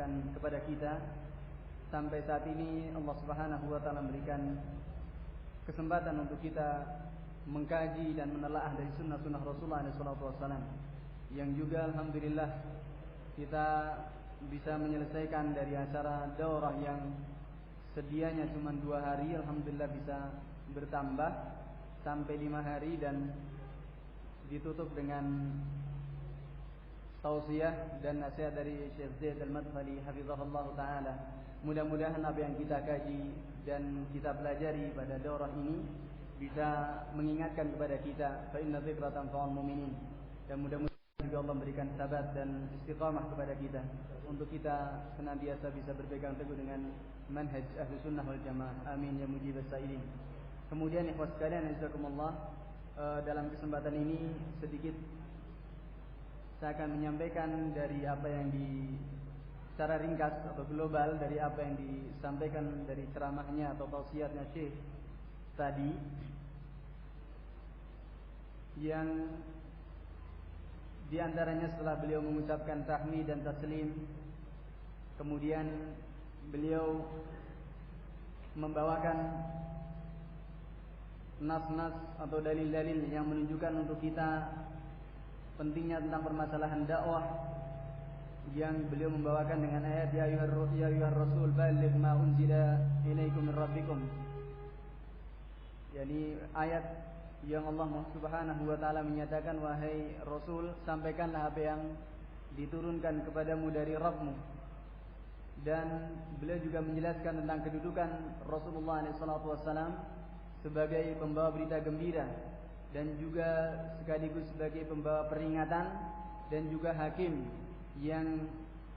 berikan kepada kita. Sampai saat ini Allah Subhanahu wa taala memberikan kesempatan untuk kita mengkaji dan menelaah dari sunnah-sunnah Rasulullah SAW, yang juga alhamdulillah kita bisa menyelesaikan dari acara daurah yang sedianya cuma 2 hari, alhamdulillah bisa bertambah sampai 5 hari dan ditutup dengan tausiah dan nasihat dari Syekh Zaid Al-Madkhali hafizahullah taala. Mudah-mudahan apa yang kita kaji dan kita pelajari pada daurah ini bisa mengingatkan kepada kita, fa inna dzikra tanfa'ul mu'minin, dan mudah-mudahan juga Allah memberikan sabat dan istiqamah kepada kita untuk kita senantiasa bisa berpegang teguh dengan manhaj ahli sunnah wal jamaah. Amin ya mujibas sa'ilin. Kemudian ikhwas sekalian jazakumullah, dalam kesempatan ini sedikit saya akan menyampaikan dari apa yang secara ringkas atau global dari apa yang disampaikan dari ceramahnya atau tausiahnya Syekh tadi, yang diantaranya setelah beliau mengucapkan tahmid dan taslim, kemudian beliau membawakan nas-nas atau dalil-dalil yang menunjukkan untuk kita pentingnya tentang permasalahan dakwah, yang beliau membawakan dengan ayat ya ayyuhar rasul balligh ma unzila ilaikum min rabbikum, yakni ayat yang Allah Subhanahu wa taala menyatakan, wahai Rasul, sampaikanlah apa yang diturunkan kepadamu dari Rabbmu. Dan beliau juga menjelaskan tentang kedudukan Rasulullah SAW sebagai pembawa berita gembira dan juga sekaligus sebagai pembawa peringatan dan juga hakim yang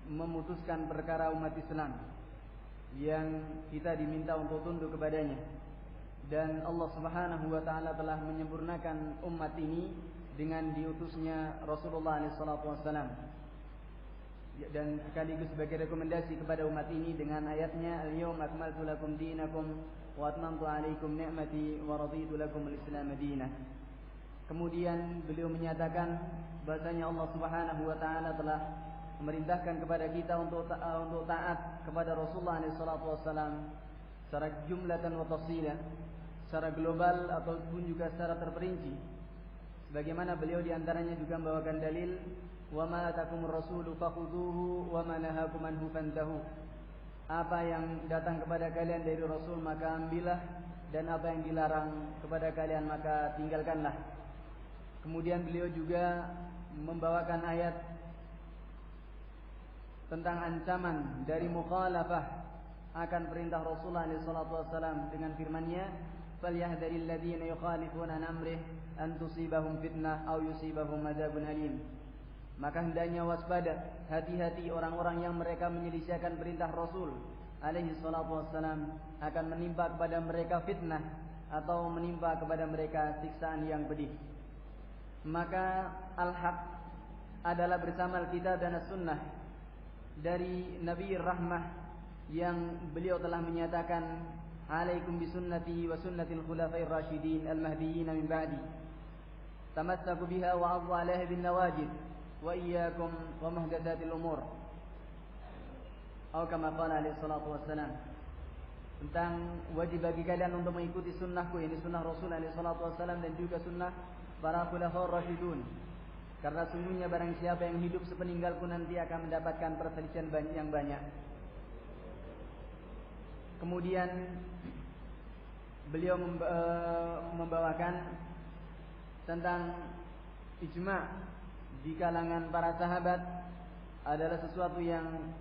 memutuskan perkara umat Islam yang kita diminta untuk tunduk kepadanya. Dan Allah Subhanahu wa taala telah menyempurnakan umat ini dengan diutusnya Rasulullah SAW, dan sekaligus sebagai rekomendasi kepada umat ini dengan ayatnya al-yawma akmaltu lakum dinakum wa atmamtu alaikum ni'mati wa raditu lakum al-islam madinah. Kemudian beliau menyatakan bahasanya Allah Subhanahu wa taala telah memerintahkan kepada kita untuk taat kepada Rasulullah SAW secara jumlatan wa tafsilan, secara global ataupun juga secara terperinci. Sebagaimana beliau diantaranya juga membawakan dalil wa ma atakumur rasulu fakhudhuhu wa ma nahakum anhu fantahu. Apa yang datang kepada kalian dari Rasul maka ambillah, dan apa yang dilarang kepada kalian maka tinggalkanlah. Kemudian beliau juga membawakan ayat tentang ancaman dari mukhalafah akan perintah Rasulullah SAW dengan firman-Nya, "Falyahdharil ladzina yukhalifuna an amrih an tusibahum fitnah aw yusibahum adzabun alim." Maka hendaknya waspada, hati-hati orang-orang yang mereka menyelisihkan perintah Rasul SAW akan menimpa kepada mereka fitnah atau menimpa kepada mereka siksaan yang pedih. Maka al-haq adalah bersama Alkitab dan As-Sunnah dari Nabi Rahmah yang beliau telah menyatakan, alaikum bisunnati wa sunnatil khulafair rasyidin al-mahdiyyin min ba'di tamassaku biha wa 'addu 'alaiha bin nawajid wa iyyakum wa muhdatsatil umur, atau kama qala alaihi salatu wassalam, tentang wajib bagi kalian untuk mengikuti sunnahku, ini sunnah Rasul alaihi salatu wassalam, dan juga sunnah para khulafaur rasyidun. Karena sungguhnya barang siapa yang hidup sepeninggalku nanti akan mendapatkan perselisihan yang banyak. Kemudian beliau membawakan tentang ijma' di kalangan para sahabat adalah sesuatu yang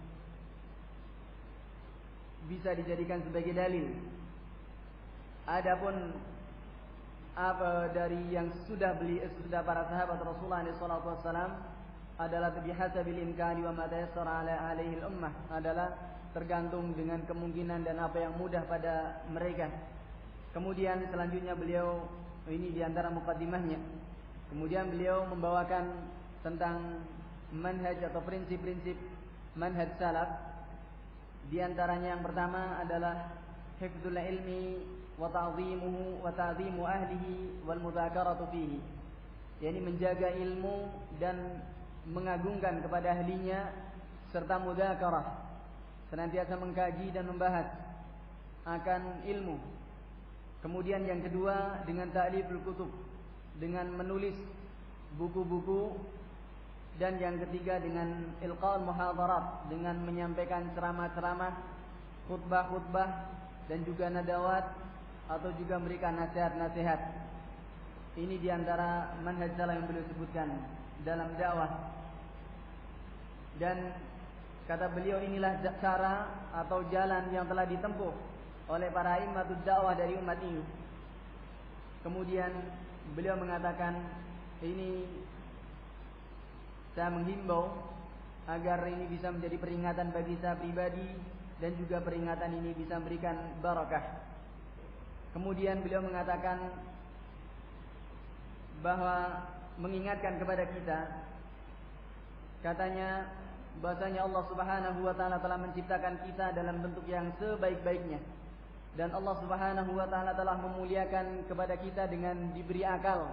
bisa dijadikan sebagai dalil. Adapun apa dari yang sudah para sahabat Rasulullah SAW adalah bihasabil imkani wa ma tayassara alaihi al-ummah, adalah tergantung dengan kemungkinan dan apa yang mudah pada mereka. Kemudian selanjutnya beliau, ini diantara muqaddimahnya, kemudian beliau membawakan tentang manhaj atau prinsip-prinsip manhaj salaf. Di antaranya yang pertama adalah hifdzul ilmi wa ta'dhimuhu wa ta'dhimu ahlihi wal mudzakaratu fihi, yakni menjaga ilmu dan mengagungkan kepada ahlinya serta mudzakarah senantiasa mengkaji dan membahas akan ilmu. Kemudian yang kedua dengan ta'liful kutub, dengan menulis buku-buku. Dan yang ketiga dengan ilqaul muhadarat, dengan menyampaikan ceramah-ceramah, khutbah-khutbah, dan juga nadawat atau juga memberikan nasihat-nasihat. Ini diantara manhaj salaf yang beliau sebutkan dalam dakwah. Dan kata beliau, inilah cara atau jalan yang telah ditempuh oleh para imamatud dakwah dari umat ini. Kemudian beliau mengatakan, ini saya menghimbau agar ini bisa menjadi peringatan bagi saya pribadi dan juga peringatan ini bisa memberikan barakah. Kemudian beliau mengatakan bahwa mengingatkan kepada kita, katanya bahasanya Allah Subhanahu wa taala telah menciptakan kita dalam bentuk yang sebaik-baiknya, dan Allah Subhanahu wa taala telah memuliakan kepada kita dengan diberi akal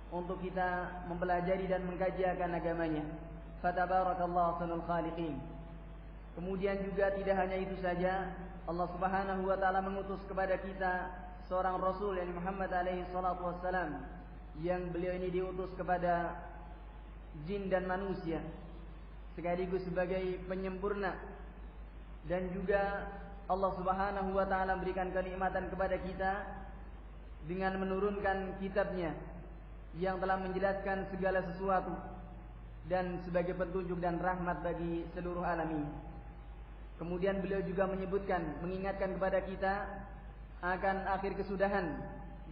untuk kita mempelajari dan mengkaji akan agamanya. Fatabarakallahu ahsanul khaliqin. Kemudian juga tidak hanya itu saja, Allah Subhanahu wa taala mengutus kepada kita seorang rasul, yang Muhammad alaihi salatu wassalam, yang beliau ini diutus kepada jin dan manusia sekaligus sebagai penyempurna. Dan juga Allah Subhanahu wa taala memberikan kenikmatan kepada kita dengan menurunkan kitabnya yang telah menjelaskan segala sesuatu dan sebagai petunjuk dan rahmat bagi seluruh alam ini. Kemudian beliau juga menyebutkan, mengingatkan kepada kita akan akhir kesudahan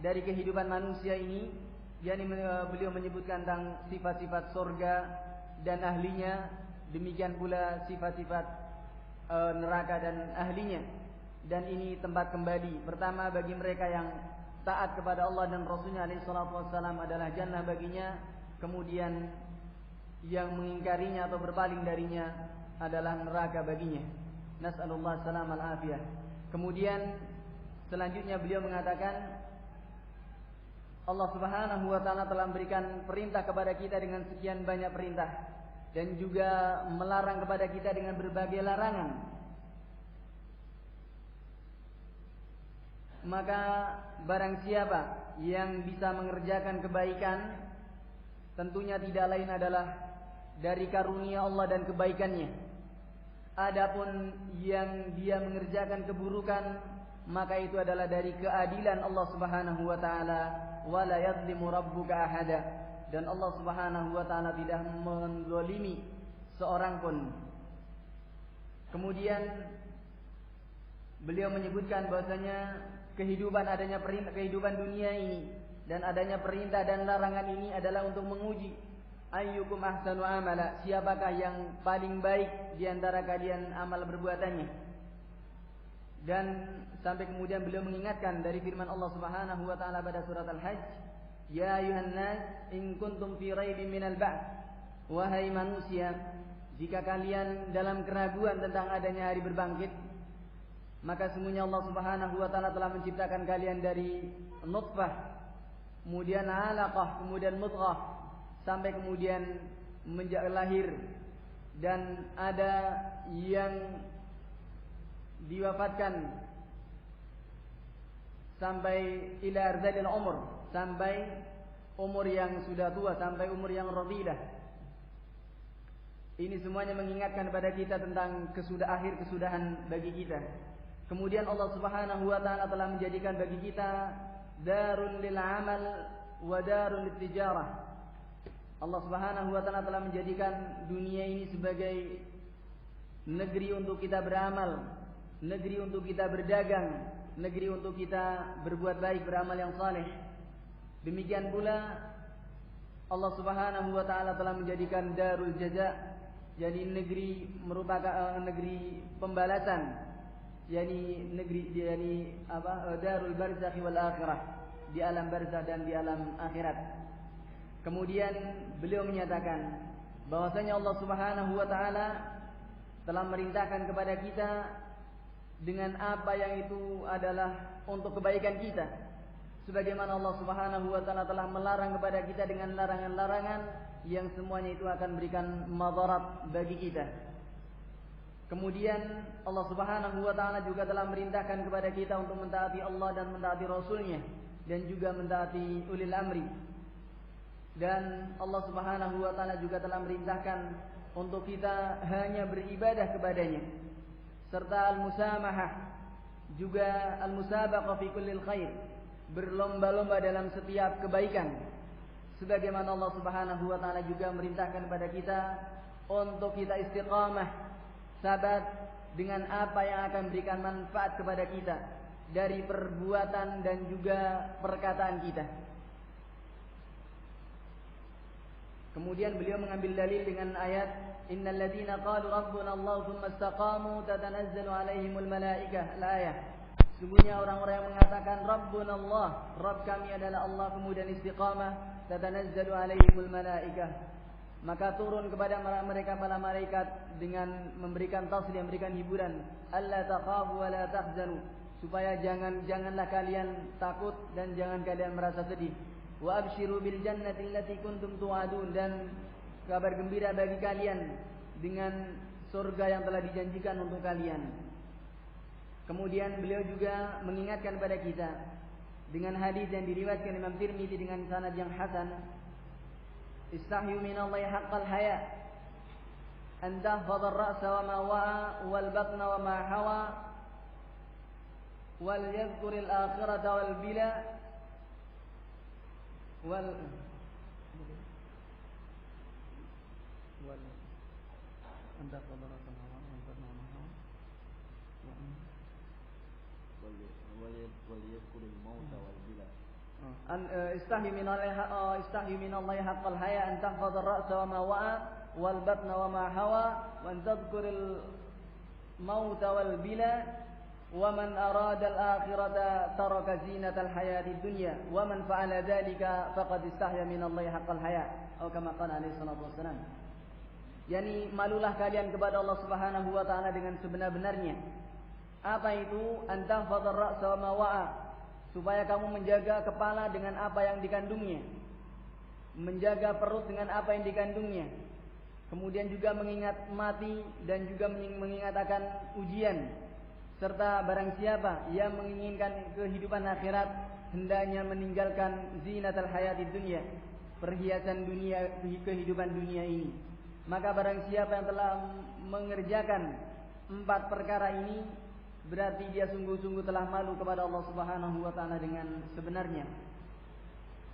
dari kehidupan manusia ini, yakni beliau menyebutkan tentang sifat-sifat surga dan ahlinya, demikian pula sifat-sifat neraka dan ahlinya. Dan ini tempat kembali pertama bagi mereka yang taat kepada Allah dan Rasulnya alaihi salatu wassalam adalah jannah baginya. Kemudian yang mengingkarinya atau berpaling darinya adalah neraka baginya. Nas'alullah salam al-afiyah. Kemudian selanjutnya beliau mengatakan, Allah Subhanahu wa taala telah memberikan perintah kepada kita dengan sekian banyak perintah, dan juga melarang kepada kita dengan berbagai larangan. Maka barang siapa yang bisa mengerjakan kebaikan, tentunya tidak lain adalah dari karunia Allah dan kebaikannya. Adapun yang dia mengerjakan keburukan, maka itu adalah dari keadilan Allah Subhanahu wa taala. Wala yadlimu rabbuka ahada. Dan Allah Subhanahu wa taala tidak menzalimi seorang pun. Kemudian beliau menyebutkan bahwasanya kehidupan adanya perintah, kehidupan dunia ini dan adanya perintah dan larangan ini adalah untuk menguji ayyukum ahsanu amala, siapakah yang paling baik di antara kalian amal perbuatannya. Dan sampai kemudian beliau mengingatkan dari firman Allah Subhanahu wa taala pada surat Al-Hajj, ya ayuhan nas in kuntum fi raibin minal ba'ts, wahai manusia, jika kalian dalam keraguan tentang adanya hari berbangkit, maka sesungguhnya Allah Subhanahu wa taala telah menciptakan kalian dari nutfah, kemudian alaqah, kemudian mudghah, sampai kemudian menjadi lahir. Dan ada yang diwafatkan sampai ila arzalil umur, sampai umur yang sudah tua, sampai umur yang radilah. Ini semuanya mengingatkan kepada kita tentang akhir kesudahan bagi kita. Kemudian Allah Subhanahu wa taala telah menjadikan bagi kita darul lil amal wa darul lit tijarah. Allah Subhanahu wa taala telah menjadikan dunia ini sebagai negeri untuk kita beramal, negeri untuk kita berdagang, negeri untuk kita berbuat baik, beramal yang saleh. Demikian pula Allah Subhanahu wa taala telah menjadikan darul jaza, jadi negeri merupakan negeri pembalasan, yakni negeri darul barzakh wal akhirah, di alam barzakh dan di alam akhirat. Kemudian beliau menyatakan bahwasanya Allah Subhanahu wa taala telah merintahkan kepada kita dengan apa yang itu adalah untuk kebaikan kita, sebagaimana Allah Subhanahu wa taala telah melarang kepada kita dengan larangan-larangan yang semuanya itu akan memberikan madarat bagi kita. Kemudian Allah Subhanahu wa taala juga telah merintahkan kepada kita untuk mentaati Allah dan mentaati Rasul-Nya dan juga mentaati ulil amri. Dan Allah Subhanahu wa taala juga telah merintahkan untuk kita hanya beribadah kepadanya, serta al-musamahah, juga al-musabaqah fi kullil khair, berlomba-lomba dalam setiap kebaikan. Sebagaimana Allah Subhanahu wa taala juga merintahkan kepada kita untuk kita istiqamah, sabat dengan apa yang akan memberikan manfaat kepada kita dari perbuatan dan juga perkataan kita. Kemudian beliau mengambil dalil dengan ayat innal ladzina qalu rabbuna Allah tsumma istaqamu tatanazzalu alaihimul malaikah, al-ayah. Sungguhnya orang-orang yang mengatakan rabbuna Allah, Rabb kami adalah Allah, kemudian istiqamah, tatanazzalu alaihimul malaikah, maka turun kepada mereka para malaikat dengan memberikan taslim, memberikan hiburan, alla taqafu wa la tahzanu, supaya janganlah kalian takut dan jangan kalian merasa sedih. Wa abshiru bil jannati allati kuntum tu'adun, dan kabar gembira bagi kalian dengan surga yang telah dijanjikan untuk kalian. Kemudian beliau juga mengingatkan kepada kita dengan hadis yang diriwayatkan Imam Tirmidzi dengan sanad yang hasan, istahyu minallahi haqqal haya an tahfadha ar-ra'sa wa ma wa'a wal batna wa ma hawa wal yadhkur al-akhirata wal bila wal an tahfadha ar-ra'sa wa ma wal batna wa ma hawa wal yadhkur al-maut wal bila istahyu minallahi haqqal haya an tahfadha ar-ra'sa wa ma wa'a wal batna wa ma hawa wa an tadhkuril mauta wal bila wa man arada al-akhirata taraka zinatal hayatid dunya wa man fa'ala dhalika faqad istahya minallahi haqqal haya, atau kama qala alaihi salatu wassalam. Yani malulah kalian kepada Allah Subhanahu wa taala dengan sebenar-benarnya. Apa itu? An tahfadha ar-ra'sa wa ma wa'a, supaya kamu menjaga kepala dengan apa yang dikandungnya, menjaga perut dengan apa yang dikandungnya, kemudian juga mengingat mati dan juga mengingat akan ujian, serta barang siapa yang menginginkan kehidupan akhirat hendaknya meninggalkan zinatal hayatid dunya, perhiasan dunia, kehidupan dunia ini. Maka barang siapa yang telah mengerjakan 4 perkara ini, berarti dia sungguh-sungguh telah malu kepada Allah Subhanahu wa taala dengan sebenarnya.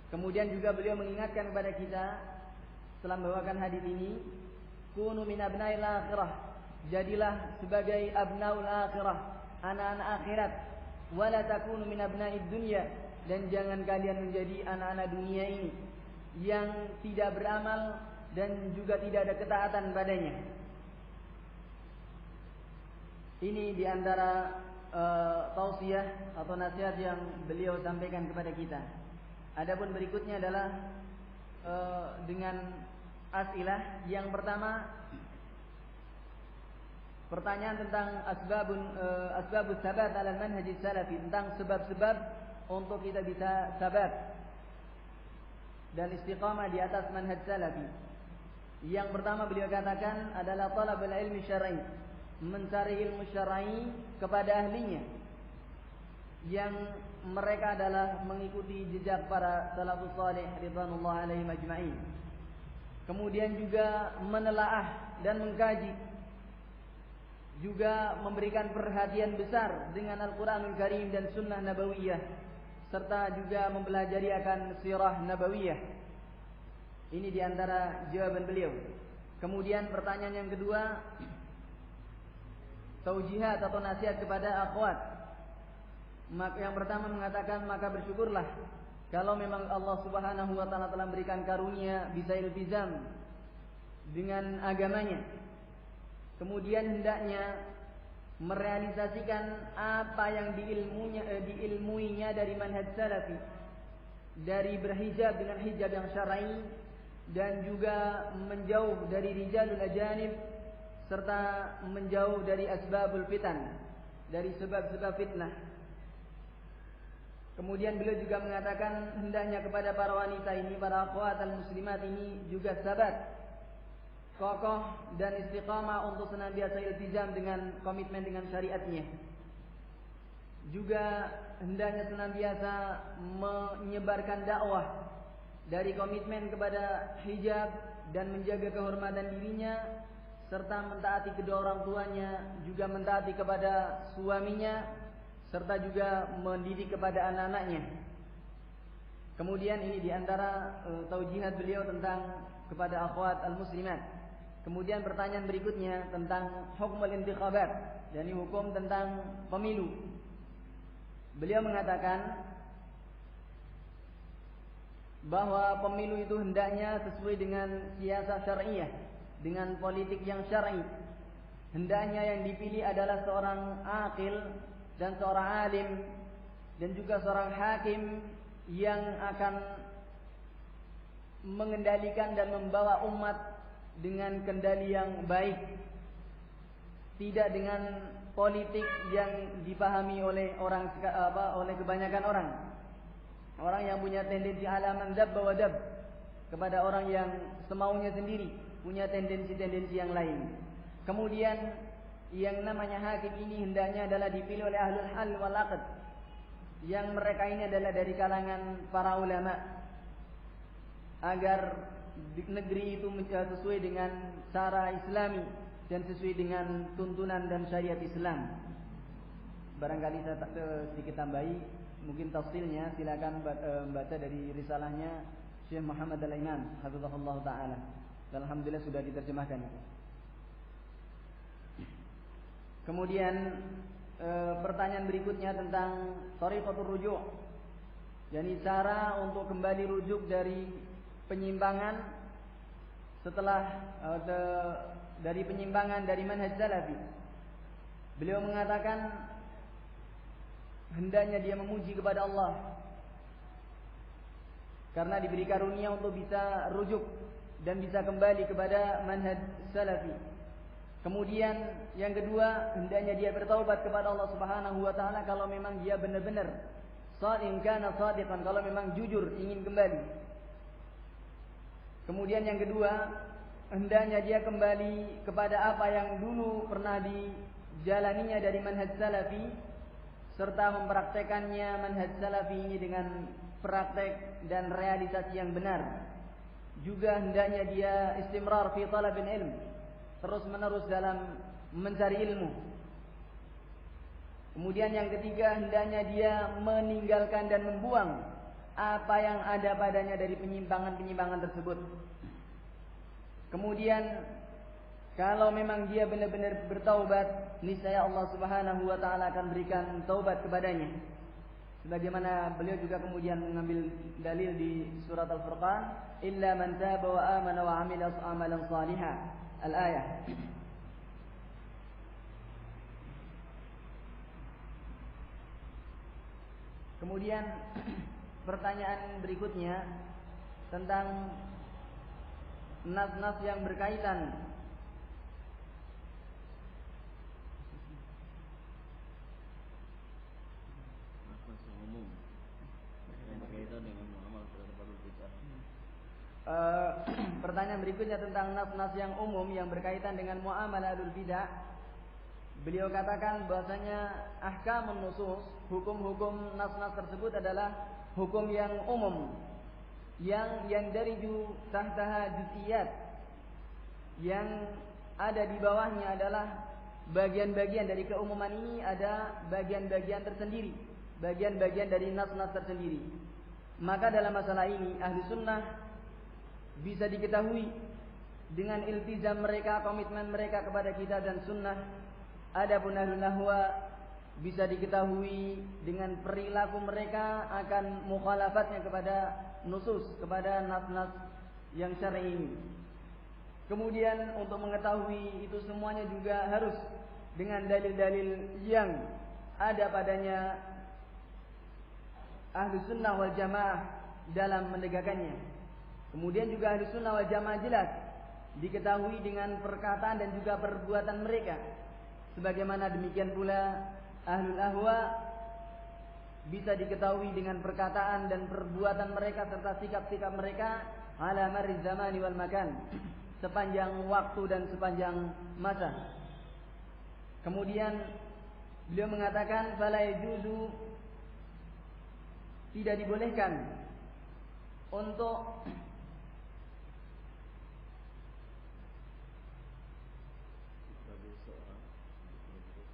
Kemudian juga beliau mengingatkan kepada kita setelah membawakan hadis ini, kunu min abnail akhirah, jadilah sebagai abnaul akhirah, anak-anak akhirat, wala takunu min abnaid dunya, dan jangan kalian menjadi anak-anak dunia ini yang tidak beramal dan juga tidak ada ketaatan padanya. Ini diantara tausiah atau nasihat yang beliau sampaikan kepada kita. Adapun berikutnya adalah dengan as'ilah. Yang pertama, pertanyaan tentang asbabus sabat ala manhaj salafi, tentang sebab-sebab untuk kita bisa sabat dan istiqamah di atas manhaj salafi. Yang pertama beliau katakan adalah talabul ilmi syar'i, mencari ilmu syar'i kepada ahlinya, yang mereka adalah mengikuti jejak para salafus salih ridwanullah alaihim ajma'in. Kemudian juga menelaah dan mengkaji, juga memberikan perhatian besar dengan Al-Quranul Karim dan Sunnah Nabawiyah, serta juga mempelajari akan sirah Nabawiyah. Ini diantara jawaban beliau. Kemudian pertanyaan yang kedua, taujihat atau nasihat kepada akhwat. Yang pertama mengatakan, maka bersyukurlah kalau memang Allah Subhanahu wa taala telah memberikan karunia bisa iltizam dengan agamanya. Kemudian hendaknya merealisasikan apa yang diilmuinya dari manhaj salafi, dari berhijab dengan hijab yang syar'i, dan juga menjauh dari rijalul ajanib, serta menjauh dari asbabul fitan, dari sebab-sebab fitnah. Kemudian beliau juga mengatakan hendaknya kepada para wanita ini, para akhwat al-muslimat ini juga sabat kokoh dan istiqamah untuk senantiasa iltizam dengan komitmen dengan syariatnya. Juga hendaknya senantiasa menyebarkan dakwah dari komitmen kepada hijab dan menjaga kehormatan dirinya, serta mentaati kedua orang tuanya, juga mentaati kepada suaminya, serta juga mendidik kepada anak-anaknya. Kemudian ini diantara taujihat beliau tentang kepada akhwat al-muslimat. Kemudian pertanyaan berikutnya tentang hukmul intikhabat, yakni hukum tentang pemilu. Beliau mengatakan bahwa pemilu itu hendaknya sesuai dengan siasat syar'iyah, dengan politik yang syar'i. Hendaknya yang dipilih adalah seorang aqil dan seorang alim dan juga seorang hakim yang akan mengendalikan dan membawa umat dengan kendali yang baik, tidak dengan politik yang dipahami oleh oleh kebanyakan orang. Orang yang punya tendensi ala man dabba wa dab, kepada orang yang semaunya sendiri, punya tendensi-tendensi yang lain. Kemudian yang namanya hakim ini hendaknya adalah dipilih oleh ahlul hal wal aqd, yang mereka ini adalah dari kalangan para ulama, agar negeri itu sesuai dengan cara Islami dan sesuai dengan tuntunan dan syariat Islam. Barangkali saya sedikit tambahi, mungkin tafsilnya silakan baca dari risalahnya Syekh Muhammad Al-Imam hafizahullah taala. Alhamdulillah sudah diterjemahkan itu. Kemudian pertanyaan berikutnya tentang thariqatur rujuk', yakni cara untuk kembali rujuk dari penyimpangan setelah dari penyimpangan dari manhaj salafi. Beliau mengatakan hendaknya dia memuji kepada Allah karena diberi karunia untuk bisa rujuk dan bisa kembali kepada manhaj salafi. Kemudian yang kedua, hendaknya dia bertaubat kepada Allah Subhanahu wa taala kalau memang dia benar-benar shadiqan, kalau memang jujur ingin kembali. Kemudian yang kedua, hendaknya dia kembali kepada apa yang dulu pernah dijalaninya dari manhaj salafi, serta mempraktekannya manhaj salafi ini dengan praktek dan realisasi yang benar. Juga hendaknya dia istimrar fi talabil ilm, terus menerus dalam mencari ilmu. Kemudian yang ketiga, hendaknya dia meninggalkan dan membuang apa yang ada padanya dari penyimpangan-penyimpangan tersebut. Kemudian kalau memang dia benar-benar bertaubat, niscaya Allah Subhanahu wa taala akan berikan taubat kepadanya. Sebagaimana beliau juga kemudian mengambil dalil di surat Al-Furqan, illa man taba wa amana wa amila amalan salihah, al-ayah. Kemudian pertanyaan berikutnya tentang nas-nas yang berkaitan pertanyaan berikutnya tentang nas-nas yang umum yang berkaitan dengan muamalah ahlul bidah. Beliau katakan bahwasanya ahkamun nusus, hukum-hukum nas-nas tersebut adalah hukum yang umum, yang dariju tahtaha juz'iyat, yang ada di bawahnya adalah bagian-bagian dari keumuman ini, ada bagian-bagian tersendiri, bagian-bagian dari nas-nas tersendiri. Maka dalam masalah ini ahli sunnah bisa diketahui dengan iltizam mereka, komitmen mereka kepada kitab dan sunnah. Adapun ahlul nahwa bisa diketahui dengan perilaku mereka akan mukhalafatnya kepada nusus, kepada nas-nas yang syar'i ini. Kemudian untuk mengetahui itu semuanya juga harus dengan dalil-dalil yang ada padanya ahli sunnah wal jamaah dalam menegakkannya. Kemudian juga ahli sunnah wal jamaah jelas diketahui dengan perkataan dan juga perbuatan mereka. Sebagaimana demikian pula ahlul ahwa bisa diketahui dengan perkataan dan perbuatan mereka serta sikap-sikap mereka ala marri zamani wal makan, sepanjang waktu dan sepanjang masa. Kemudian beliau mengatakan fala yajuzu, tidak dibolehkan untuk bagi seorang untuk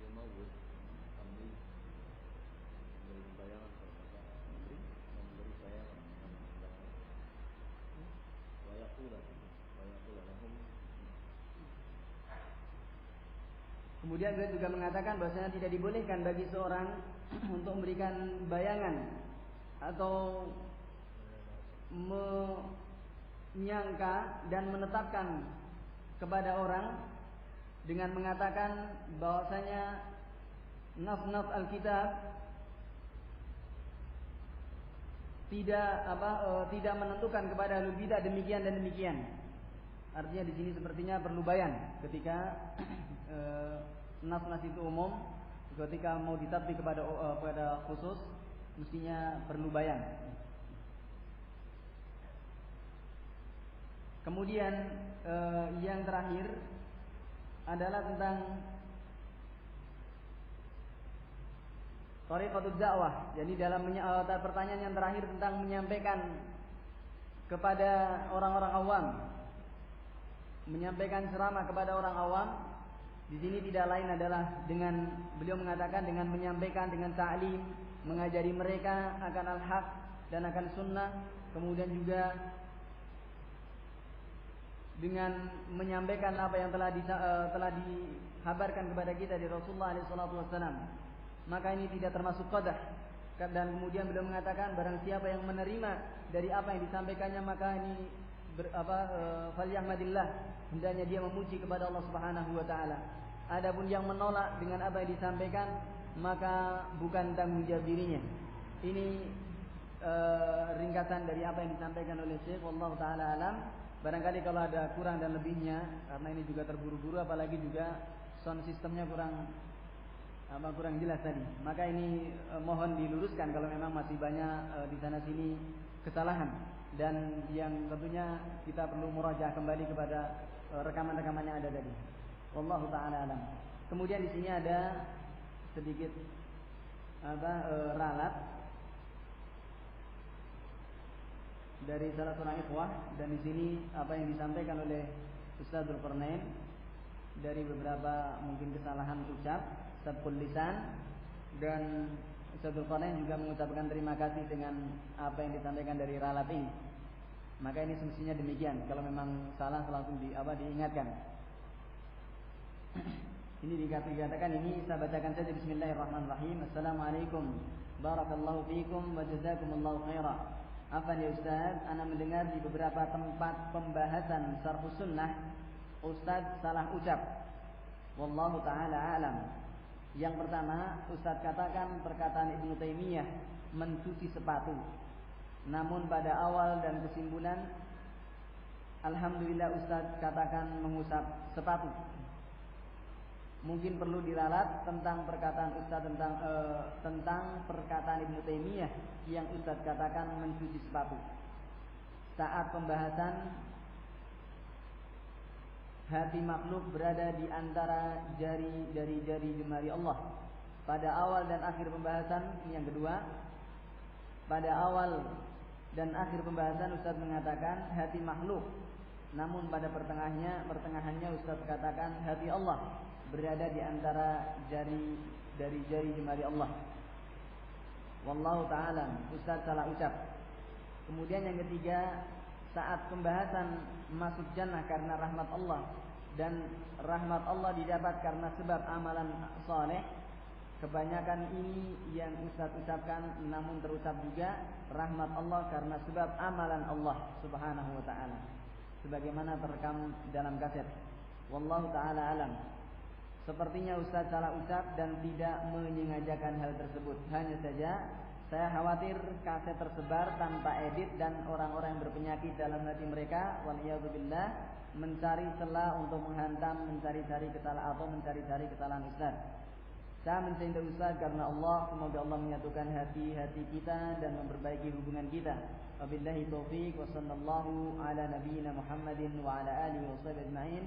memawir kami memberi bayangan kepada memberi bayangan wayakula lahum. Kemudian beliau juga mengatakan bahwasanya tidak dibolehkan bagi seorang untuk memberikan bayangan atau menyangka dan menetapkan kepada orang dengan mengatakan bahwasanya nas-nas Alkitab tidak menentukan kepada ahlul bidah demikian dan demikian. Artinya di sini sepertinya perlu bayan ketika nas-nas itu umum, ketika mau ditatbik kepada khusus mestinya perlu bayan. Kemudian yang terakhir adalah tentang thariqatud dakwah. Jadi dalam pertanyaan yang terakhir tentang menyampaikan kepada orang-orang awam, menyampaikan ceramah kepada orang awam, di sini tidak lain adalah dengan beliau mengatakan dengan menyampaikan dengan ta'lim, mengajari mereka akan al-haq dan akan sunnah, kemudian juga dengan menyampaikan apa yang telah dihabarkan kepada kita di Rasulullah SAW. Maka ini tidak termasuk qadah. Dan kemudian beliau mengatakan barang siapa yang menerima dari apa yang disampaikannya maka ini falyahmadillah, hendaknya dia memuji kepada Allah Subhanahu wa taala. Adapun yang menolak dengan apa yang disampaikan maka bukan tanggung jawab dirinya. Ini ringkasan dari apa yang disampaikan oleh Syekh, wallahu taala alam. Barangkali kalau ada kurang dan lebihnya, karena ini juga terburu-buru, apalagi juga sound sistemnya kurang jelas tadi. Maka ini mohon diluruskan kalau memang masih banyak di sana sini kesalahan, dan yang tentunya kita perlu murajaah kembali kepada rekaman-rekaman yang ada tadi. Wallahu taala alam. Kemudian di sini ada sedikit ralat dari salah seorang ikhwah, dan di sini apa yang disampaikan oleh Ustaz Dzulqarnain dari beberapa mungkin kesalahan ucap, sabqul lisan, dan Ustaz Dzulqarnain juga mengucapkan terima kasih dengan apa yang disampaikan dari ralat ini. Maka ini semestinya demikian. Kalau memang salah langsung diingatkan. Ini dikatakan, ini saya bacakan saja. Bismillahirrahmanirrahim. Assalamualaikum, barakallahu fiikum wa jazakumullahu khairan. Afan ya Ustaz, ana mendengar di beberapa tempat pembahasan Syarhus Sunnah Ustaz salah ucap. Wallahu taala alam. Yang pertama, Ustaz katakan perkataan Ibnu Taimiyah mencuci sepatu. Namun pada awal dan kesimpulan alhamdulillah Ustaz katakan mengusap sepatu. Mungkin perlu diralat tentang perkataan Ustaz tentang perkataan Ibnu Taimiyah yang Ustaz katakan mencuci sepatu. Saat pembahasan hati makhluk berada di antara jari dari jari jemari Allah. Pada awal dan akhir pembahasan, ini yang kedua. Pada awal dan akhir pembahasan Ustaz mengatakan hati makhluk. Namun pada pertengahannya Ustaz katakan hati Allah berada di antara jari dari jari jemari Allah. Wallahu ta'ala, Ustaz salah ucap. Kemudian yang ketiga, saat pembahasan masuk jannah karena rahmat Allah dan rahmat Allah didapat karena sebab amalan saleh, kebanyakan ini yang Ustaz ucapkan, namun terucap juga rahmat Allah karena sebab amalan Allah Subhanahu wa ta'ala, sebagaimana terekam dalam kaset. Wallahu ta'ala alam. Sepertinya Ustaz salah ucap dan tidak menyengajakan hal tersebut. Hanya saja saya khawatir kaset tersebar tanpa edit dan orang-orang yang berpenyakit dalam hati mereka, waliyadzubillah, mencari celah untuk menghantam, mencari-cari kesalahan Ustaz. Saya mencintai Ustaz karena Allah. Semoga Allah menyatukan hati-hati kita dan memperbaiki hubungan kita. Wabillahi taufiq wa sallallahu ala nabiyyina Muhammadin wa ala alihi wa sahbihi ajma'in.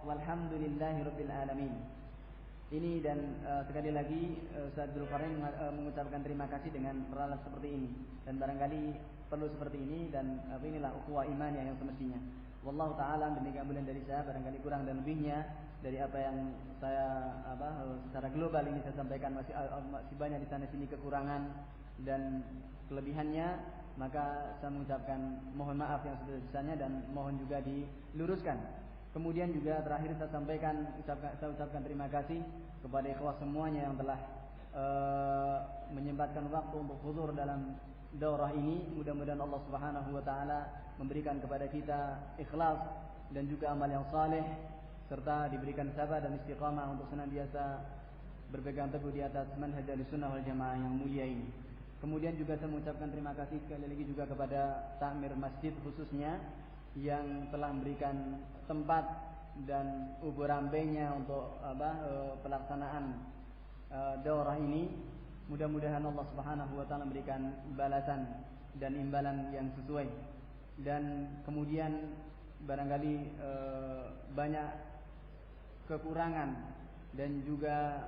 Walhamdulillahi rabbil alamin. Ini dan sekali lagi Ustaz Dzulkarnain mengucapkan terima kasih dengan peralat seperti ini, dan barangkali perlu seperti ini, dan inilah ukhuwah iman yang semestinya. Wallahu taala, demikian bulan dari saya, barangkali kurang dan lebihnya dari apa yang saya secara global ini saya sampaikan masih banyak di sana sini kekurangan dan kelebihannya, maka saya mengucapkan mohon maaf yang sebesar-besarnya dan mohon juga diluruskan. Kemudian juga terakhir saya ucapkan terima kasih kepada ikhwah semuanya yang telah menyempatkan waktu untuk huzur dalam daurah ini. Mudah-mudahan Allah Subhanahu wa taala memberikan kepada kita ikhlas dan juga amal yang saleh, serta diberikan sabar dan istiqamah untuk senantiasa berpegang teguh di atas manhaj Ahlussunnah wal Jamaah yang mulia ini. Kemudian juga saya mengucapkan terima kasih sekali lagi juga kepada takmir masjid khususnya yang telah memberikan tempat dan ubur ambenya untuk pelaksanaan daurah ini. Mudah-mudahan Allah Subhanahu wa taala memberikan balasan dan imbalan yang sesuai. Dan kemudian barangkali banyak kekurangan dan juga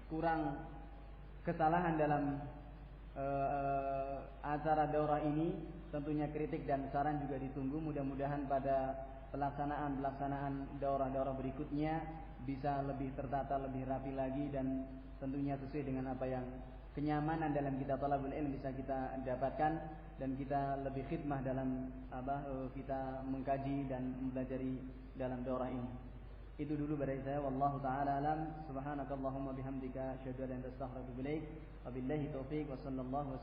kurang kesalahan dalam acara daurah ini. Tentunya kritik dan saran juga ditunggu. Mudah-mudahan pada pelaksanaan daurah-daurah berikutnya bisa lebih tertata, lebih rapi lagi, dan tentunya sesuai dengan apa yang kenyamanan dalam kita talabul ilm bisa kita dapatkan, dan kita lebih khidmah dalam kita mengkaji dan mempelajari dalam daurah ini. Itu dulu dari saya. Wallahu taala alam. Subhanakallahumma bihamdika asyhadu an la ilaha illa anta astaghfiruka wa atubu ilaik. Wabillahi taufiq wa sallallahu